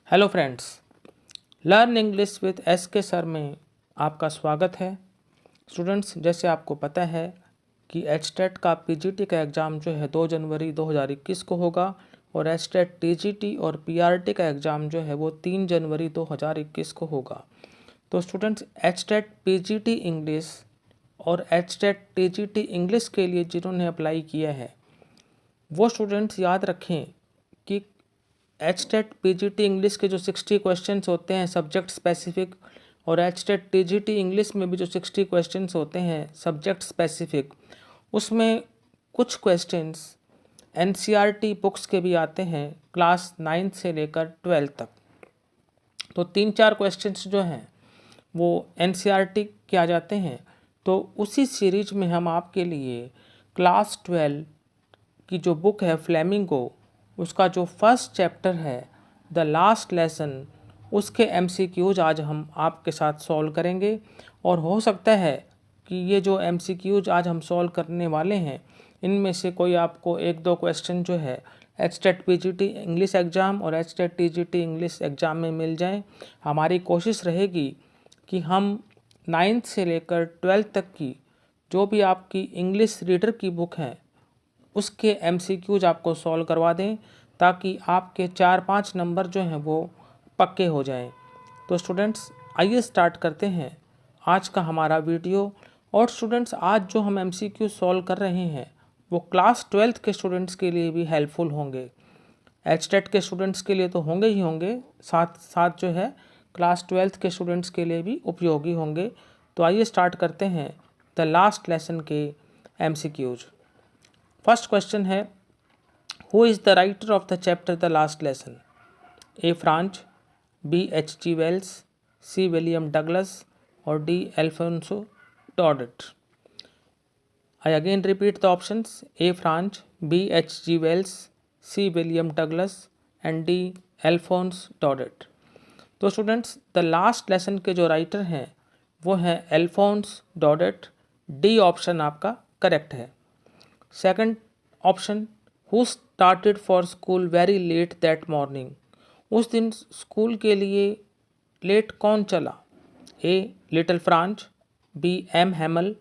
Hello friends, learn English with S के sir में आपका स्वागत है। स्टूडेंट्स, जैसे आपको पता है कि एचटेट का पीजीटी का एग्ज़ाम जो है 2 जनवरी 2021 को होगा और एचटेट टीजीटी और पीआरटी का एग्ज़ाम जो है वो 3 जनवरी 2021 को होगा। तो स्टूडेंट्स, एचटेट पीजीटी इंग्लिश और एचटेट टीजीटी इंग्लिश के लिए जिन्होंने अप्लाई किया है वो स्टूडेंट्स याद रखें कि एचटेट पीजीटी इंग्लिश के जो 60 क्वेश्चंस होते हैं सब्जेक्ट स्पेसिफिक और एचटेट टीजीटी इंग्लिश में भी जो 60 क्वेश्चंस होते हैं सब्जेक्ट स्पेसिफिक, उसमें कुछ क्वेश्चंस एनसीईआरटी बुक्स के भी आते हैं क्लास 9 से लेकर 12 तक। तो 3-4 क्वेश्चंस जो हैं वो एनसीईआरटी के आ जाते हैं। तो उसी सीरीज में हम आपके लिए क्लास 12 की जो बुक है फ्लेमिंगो, उसका जो फर्स्ट चैप्टर है द लास्ट लेसन, उसके एमसीक्यूज आज हम आपके साथ सॉल्व करेंगे। और हो सकता है कि ये जो एमसीक्यूज आज हम सॉल्व करने वाले हैं इनमें से कोई आपको 1-2 क्वेश्चन जो है एचटेट पीजीटी इंग्लिश एग्ज़ाम और एचटेट टीजीटी इंग्लिश एग्ज़ाम में मिल जाएं। हमारी कोशिश रहेगी कि हम 9th से लेकर 12th तक की जो भी आपकी इंग्लिश रीडर की बुक है उसके एमसीक्यूज आपको सॉल्व करवा दें ताकि आपके 4-5 नंबर जो हैं वो पक्के हो जाएं। तो स्टूडेंट्स, आइए स्टार्ट करते हैं आज का हमारा वीडियो। और स्टूडेंट्स, आज जो हम एमसीक्यू सॉल्व कर रहे हैं वो क्लास 12th के स्टूडेंट्स के लिए भी हेल्पफुल होंगे। एचटेट के स्टूडेंट्स के लिए तो होंगे ही होंगे, साथ साथ जो है क्लास 12th के स्टूडेंट्स के लिए भी उपयोगी होंगे। तो आइए स्टार्ट करते हैं द लास्ट लेसन के एमसीक्यूज। फर्स्ट क्वेश्चन है, who is the writer of the chapter the last lesson? A Franz, B H G. Wells, C William Douglas और D Alphonso Daudet. I again repeat the options: A. Franch, B. H.G. Wells, C. William Douglas and D. Alphonse Daudet। तो students, the last lesson के जो writer हैं वो हैं Alphonse Daudet. D option आपका correct है। Second option, who started for school very late that morning? उस दिन स्कूल के लिए लेट कौन चला? A. Little Franz, B. M. Hamel,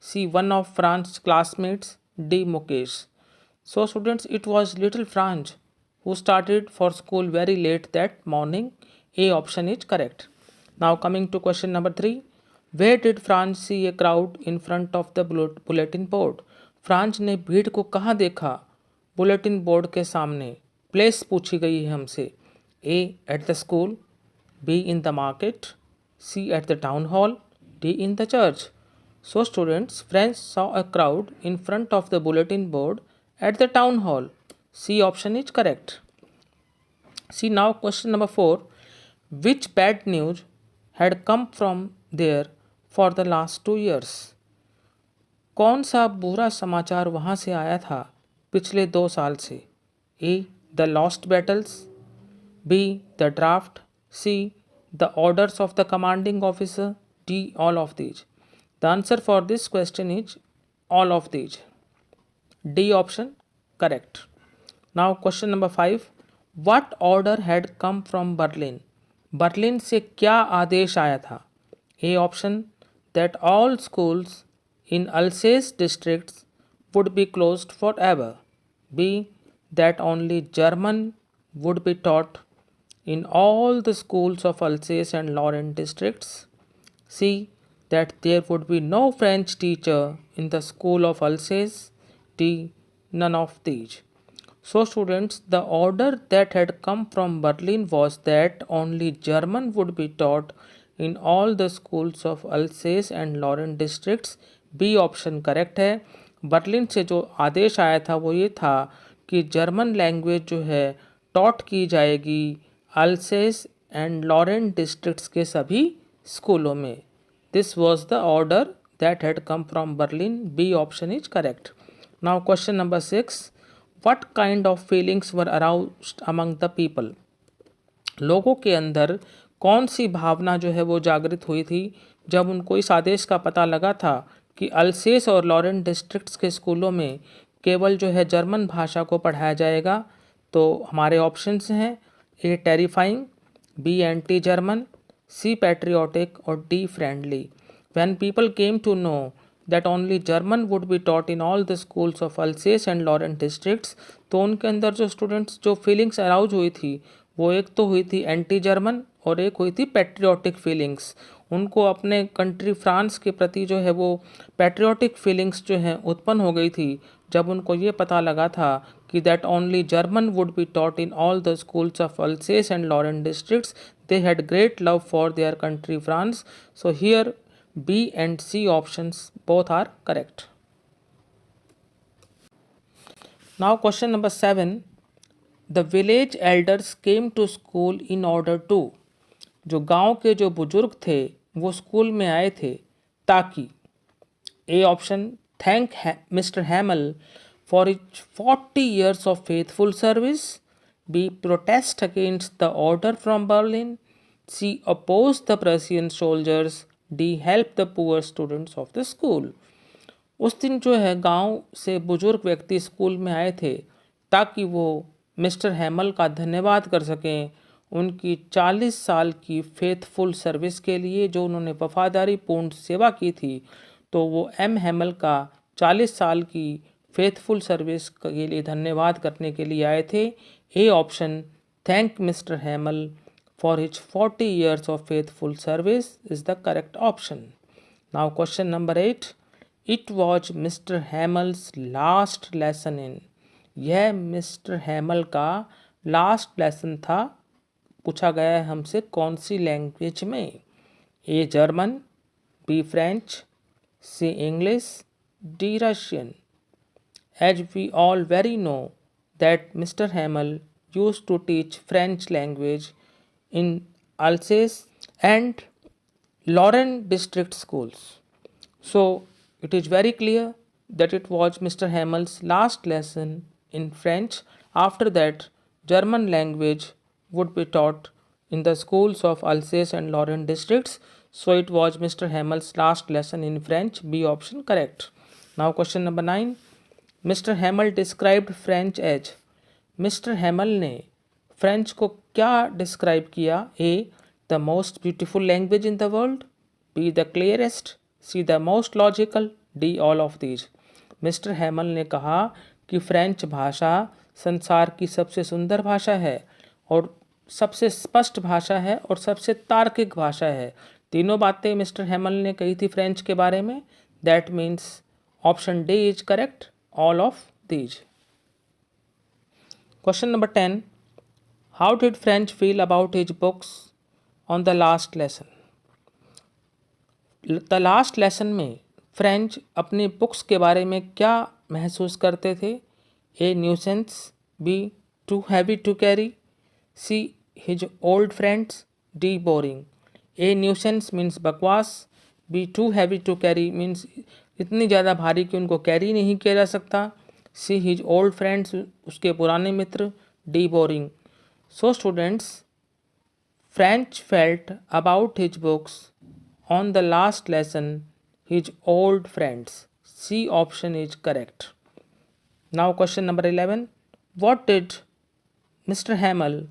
C. One of Franz classmates, D. Mukesh. So students, it was little Franz who started for school very late that morning. A option is correct. Now coming to question number 3. Where did Franz see a crowd in front of the bulletin board? French ने भीड़ को कहाँ देखा bulletin board के सामने? Place पूछी गई है हमसे। A. at the school, B. in the market, C. at the town hall, D. in the church. So students, Franz saw a crowd in front of the bulletin board at the town hall. C option is correct. See now question number 4. Which bad news had come from there for the last 2 years? कौन सा बुरा समाचार वहाँ से आया था पिछले 2 साल से? A. The lost battles, B. The draft, C. The orders of the commanding officer, D. All of these. The answer for this question is all of these. D option correct. Now question number 5. What order had come from Berlin? Berlin से क्या आदेश आया था? A option, that all schools in Alsace districts would be closed forever. B. that only German would be taught in all the schools of Alsace and Lorraine districts. C. that there would be no French teacher in the school of Alsace. D. none of these. So students, the order that had come from Berlin was that only German would be taught in all the schools of Alsace and Lorraine districts. B option correct है। Berlin से जो आदेश आया था वो ये था कि German language जो है टॉट की जाएगी अल्सेस एंड लॉरेन डिस्ट्रिक्ट्स के सभी स्कूलों में। This was the order that had come from Berlin. B option is correct. Now question number 6. What kind of feelings were aroused among the people? लोगों के अंदर कौन सी भावना जो है वो जागृत हुई थी जब उनको इस आदेश का पता लगा था कि अल्सेस और लॉरेन डिस्ट्रिक्ट्स के स्कूलों में केवल जो है जर्मन भाषा को पढ़ाया जाएगा? तो हमारे ऑप्शंस हैं: A. Terrifying, B. Anti-German, C. Patriotic, or D. Friendly. When people came to know that only German would be taught in all the schools of Alsace and Lorraine districts, तो उनके अंदर जो स्टूडेंट्स जो feelings arouse हुई थी वो एक तो हुई थी एंटी जर्मन और एक हुई थी पैट्रियोटिक फीलिंग्स। उनको अपने कंट्री फ्रांस के प्रति जो है वो पैट्रियोटिक फीलिंग्स जो हैं उत्पन्न हो गई थी जब उनको ये पता लगा था कि that only German would be taught in all the schools of Alsace and Lorraine districts. They had great love for their country France. So here B and C options both are correct. Now question number 7. The village elders came to school in order to, जो गांव के जो बुजुर्ग थे वो school में आए थे ताकि A option, thank Mr. Hamel for his 40 years of faithful service. B. Protest against the order from Berlin. C. Oppose the Prussian soldiers. D. Help the poor students of the school. उस दिन जो है गांव से बुजुर्ग व्यक्ति school में आए थे ताकि वो मिस्टर हैमल का धन्यवाद कर सकें उनकी 40 साल की फेथफुल सर्विस के लिए जो उन्होंने वफादारी पूर्ण सेवा की थी। तो वो एम हैमल का 40 साल की फेथफुल सर्विस के लिए धन्यवाद करने के लिए आए थे। A option, thank mister हैमल for his 40 years of faithful service is the correct option. Now question number 8. It was Mr. Hamel's last lesson in. यह मिस्टर हैमल का लास्ट लेसन था। पूछा गया है हमसे कौन सी लैंग्वेज में। A German, B French, C English, D Russian. As we all very know that Mr. Hamel used to teach French language in Alsace and Lorraine district schools. So it is very clear that it was Mr. Hamel's last lesson in French. After that, German language would be taught in the schools of Alsace and Lorraine districts. So it was Mr. Hamel's last lesson in French. B option correct. Now question number 9. Mr. Hamel described French as. Mr. Hamel ने French को क्या describe किया। A the most beautiful language in the world, B the clearest, C the most logical, D all of these. Mister Hamel ने कहा कि French भाषा संसार की सबसे सुंदर भाषा है और सबसे स्पष्ट भाषा है और सबसे तार्किक भाषा है। तीनों बातें मिस्टर हैमल ने कही थी फ्रेंच के बारे में। That means option D is correct, all of these. Question number 10. How did French feel about his books on the last lesson? The last lesson में फ्रेंच अपनी बुक्स के बारे में क्या महसूस करते थे। A nuisance, B too heavy to carry, C his old friends, D boring. A nuisance means बकवास, B too heavy to carry means इतनी ज़्यादा भारी कि उनको कैरी नहीं किया जा सकता, सी हिज ओल्ड फ्रेंड्स उसके पुराने मित्र, D boring. So students, French felt about his books on the last lesson his old friends. C option is correct. Now question number 11. What did Mr. Hamel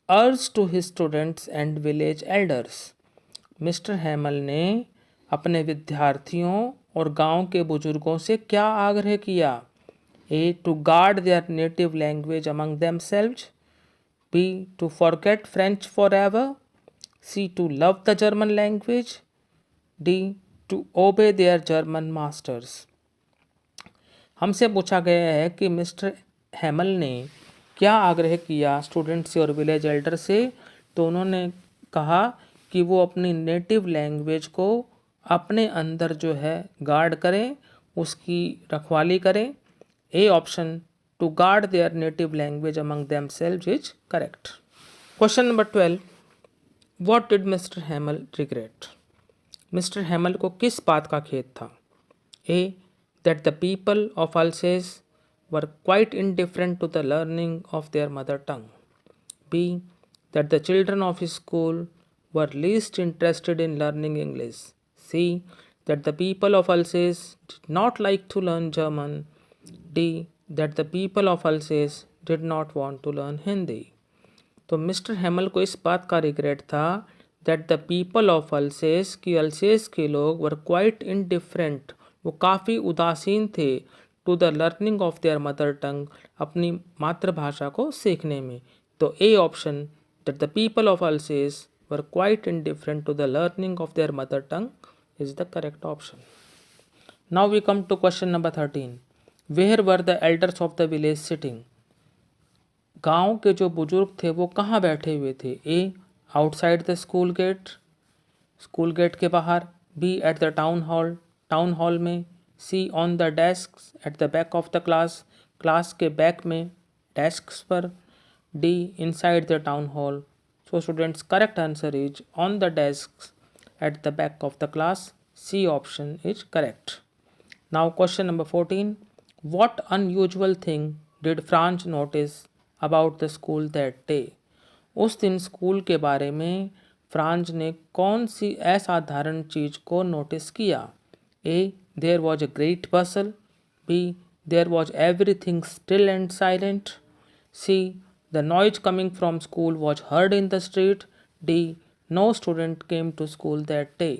urge to his students and village elders? Mr. Hamel ने अपने विद्यार्थियों और गांव के बुजुर्गों से क्या आग्रह किया। A. To guard their native language among themselves. B. To forget French forever. C. To love the German language. D. To obey their German masters. हमसे पूछा गया है कि मिस्टर हैमल ने क्या आग्रह किया स्टूडेंट से और विलेज एल्डर से। तो उन्होंने कहा कि वो अपनी नेटिव लैंग्वेज को अपने अंदर जो है गार्ड करें, उसकी रखवाली करें। A option, to guard their native language among themselves is correct. Question number 12. What did Mr. Hamel regret? Mr. Hamel को किस बात का खेद था। A. That the people of Alsace were quite indifferent to the learning of their mother tongue. B. That the children of his school were least interested in learning English. C. That the people of Alsace did not like to learn German. D. That the people of Alsace did not want to learn Hindi. तो mister Hemal को इस बात का regret था that the people of अल्सेस कि अल्सेस के लोग वर quite indifferent, वो काफ़ी उदासीन थे to the learning of their mother tongue, अपनी मातृभाषा को सीखने में। तो A option that the people of Alsace were quite indifferent to the learning of their mother tongue is the correct option. Now we come to question number 13। Where were the elders of the village sitting, गांव के जो बुजुर्ग थे वो कहाँ बैठे हुए थे? A outside the school gate, school gate के बाहर। B at the town hall, town hall में। C on the desk at the back of the class, class के बैक में डेस्क पर। D inside the town hall. So students correct answer is on the desk at the back of the class. C option is correct. Now question number 14। What unusual thing did Franz notice about the school that day, उस दिन school के बारे में France ने कौन सी असाधारण चीज़ को notice किया? A there was a great bustle. B there was everything still and silent. C the noise coming from school was heard in the street. D no student came to school that day.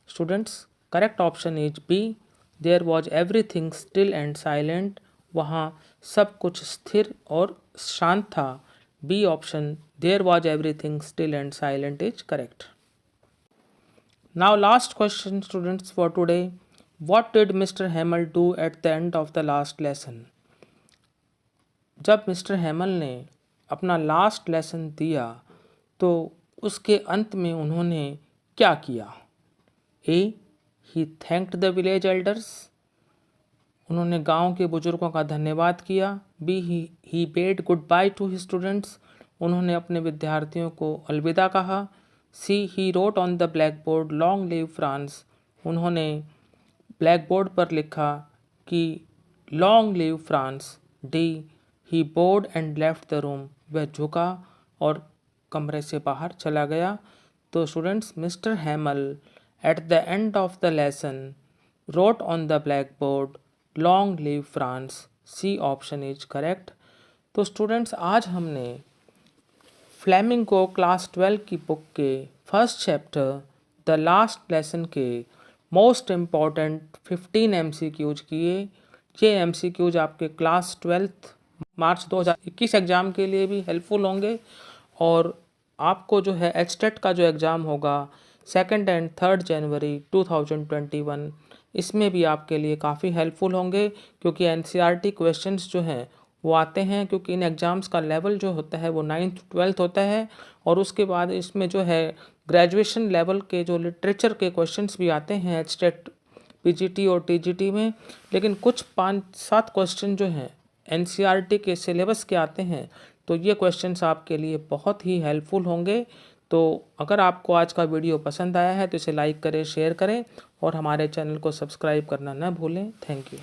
Students correct option is B there was everything still and silent, वहाँ सब कुछ स्थिर और शांत था। B option there was everything still and silent is correct. Now last question students for today. What did mister Hamel do at the end of the last lesson, जब mister Hamel ने अपना लास्ट लेसन दिया तो उसके अंत में उन्होंने क्या किया? A he thanked the village elders, उन्होंने गांव के बुजुर्गों का धन्यवाद किया। B he paid goodbye to his students, उन्होंने अपने विद्यार्थियों को अलविदा कहा। C he wrote on the blackboard long live France, उन्होंने ब्लैक बोर्ड पर लिखा कि long live France. D he bowed and left the room, वह झुका और कमरे से बाहर चला गया। तो students mister Hamel eight the end of the lesson wrote on the blackboard long live France. C option is correct. तो स्टूडेंट्स आज हमने फ्लेमिंगो क्लास 12 की बुक के first chapter the last lesson के मोस्ट इम्पॉर्टेंट 15 MCQs किए। ये MCQs आपके class 12 मार्च 2021 exam के लिए भी हेल्पफुल होंगे और आपको जो है HTET का जो एग्ज़ाम होगा 2 एंड 3 जनवरी 2021, इसमें भी आपके लिए काफ़ी हेल्पफुल होंगे क्योंकि NCERT क्वेश्चंस जो हैं वो आते हैं, क्योंकि इन एग्ज़ाम्स का लेवल जो होता है वो 9th 12th होता है और उसके बाद इसमें जो है ग्रेजुएशन लेवल के जो लिटरेचर के क्वेश्चंस भी आते हैं HTET PGT और TGT में। लेकिन कुछ 5-7 क्वेश्चन जो हैं NCERT के सिलेबस के आते हैं, तो ये क्वेश्चंस आपके लिए बहुत ही हेल्पफुल होंगे। तो अगर आपको आज का वीडियो पसंद आया है तो इसे लाइक करें, शेयर करें और हमारे चैनल को सब्सक्राइब करना न भूलें। Thank you.